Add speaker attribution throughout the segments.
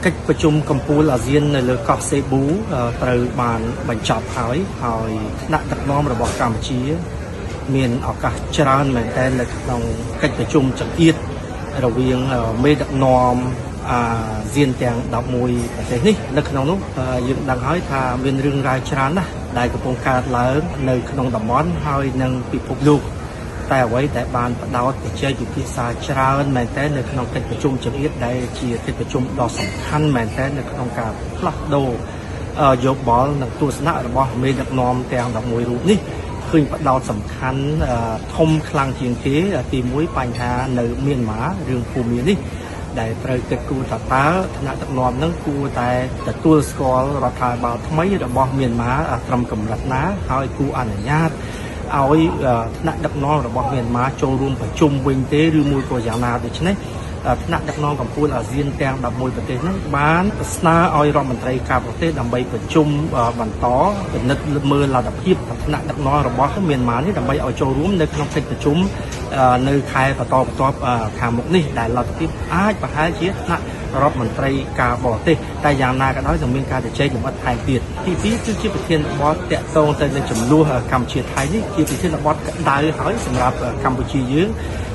Speaker 1: កិច្ចប្រជុំកំពូលអាស៊ាននៅលើកោះសេប៊ូត្រូវបានបញ្ចប់ហើយថ្នាក់ដឹកនាំរបស់កម្ពុជាមានឱកាសច្រើនមែនទែននៅក្នុងកិច្ចប្រជុំចង្អៀតរវាងមេដឹកនាំអាស៊ានទាំង11ប្រទេសនេះនៅក្នុងនោះយើងដឹងហើយថាមានរឿងរ៉ាវច្រើនណាស់ដែលកំពុងកើតឡើងនៅក្នុងតំបន់ហើយនិងពិភពលោកតែអ្វីដែលបានផ្ដោតបច្ចេកវិទ្យាសាស្ត្រច្រើនមែនទែននៅក្នុងកិច្ចប្រជុំចង្អៀតដែលជាកិច្ចប្រជុំដ៏សំខាន់មែនទែននៅក្នុងការផ្លាស់ប្ដូរយោបល់និងទស្សនៈរបស់មេដឹកនាំទាំង11រូបនេះឃើញផ្ដោតសំខាន់ធំខ្លាំងជាងគេទី1បញ្ហានៅមៀនម៉ារឿងភូមិនេះដែលត្រូវគិតគូរថាតើថ្នាក់ដឹកនាំនឹងគួរតែទទួលស្គាល់រដ្ឋាភិបាលថ្មីរបស់មៀនម៉ាត្រឹមកម្រិតណាហើយគួរអនុញ្ញាតឲ្យថ្នាក់ដឹកនាំរបស់មៀនម៉ាចូលរួមប្រជុំវិញទេឬមួយក៏យ៉ាងណាដូច្នេះថ្នាក់ដឹកនាំកំពូលអាស៊ានទាំង11ប្រទេសនេះបានស្នើឲ្យរដ្ឋមន្ត្រីការបរទេសដើម្បីប្រជុំបន្តពិនិត្យមើលលទ្ធភាពថ្នាក់ដឹកនាំរបស់មៀនម៉ានេះដើម្បីឲ្យចូលរួមនៅក្នុងកិច្ចប្រជុំនៅខែបន្តបន្ទាប់ខាងមុខនេះដែលលទ្ធភាពអាចប្រហែលជាថ្នាក់រដ្ឋមន្ត្រីការបរទេសតែយ៉ាងណាក៏ដោយនឹងមានការជជែកលម្អិតថែមទៀតទី2គឺជាប្រធានបទតាក់ទងទៅនឹងចំនួនកម្ពុជាថៃនេះជាប្រធានបទក្តៅហើយសម្រាប់កម្ពុជាយើង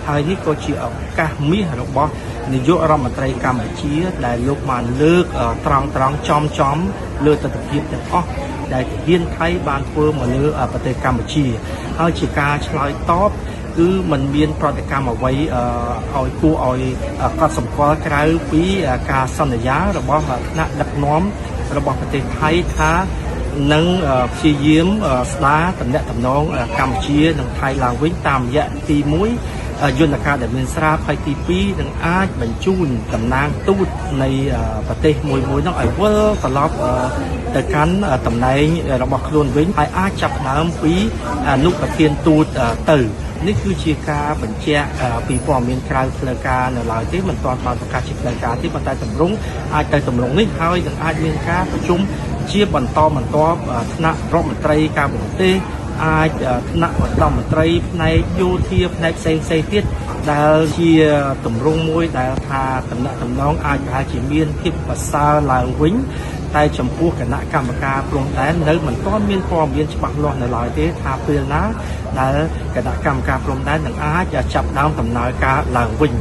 Speaker 1: ហើយនេះក៏ជាឱកាសមាសរបស់នាយករដ្ឋមន្ត្រីកម្ពុជាដែលលោកបានលើកត្រង់ចំលើទស្សនវិជ្ជាទាំងអស់ដែលទាហានថៃបានធ្វើមកលើប្រទេសកម្ពុជាហើយជាការឆ្លើយតបគឺมันមានប្រតិកម្មអ្វីឲ្យគួរឲ្យកត់សម្គាល់ក្រៅពីការសន្យារបស់ថ្នាក់ដឹកនាំរបស់ប្រទេសថៃថានឹងព្យាយាមស្ដារទំនាក់ទំនងកម្ពុជានិងថៃឡើងវិញតាមរយៈទី1យន្តការដែលមានស្រាប់ហើយទី2នឹងអាចបញ្ជូនតំណាងទូតនៃប្រទេសមួយនោះឲ្យវិលត្រឡប់ទៅកាន់តំណែងរបស់ខ្លួនវិញហើយអាចចាប់ផ្ដើមពីអនុប្រធានទូតទៅនេះគឺជាការបញ្ជាក់ពីព័ត៌មានក្រៅផ្លូវការនៅឡើយទេមិនទាន់បានប្រកាសជាផ្លូវការទេប៉ុន្តែតម្រង់អាចទៅតម្រង់នេះហើយនឹងអាចមានការប្រជុំជាបន្តបន្ទាប់ថ្នាក់រដ្ឋមន្ត្រីការបរទេសអាចថ្នាក់រដ្ឋមន្ត្រីផ្នែកយោធាផ្នែកផ្សេងទៀតដែលជាតម្រង់មួយដែលថាតំណែងតំណងអាចប្រហែលជាមានភាពប្រសើរឡើងវិញតែចំពោះគណៈកម្មការព្រំដែននៅមិនទាន់មានព័ត៌មានច្បាស់លាស់នៅឡើយទេថាពេលណាដែលគណៈកម្មការព្រំដែននឹងអាចចាប់ដើមដំណើរការឡើងវិញ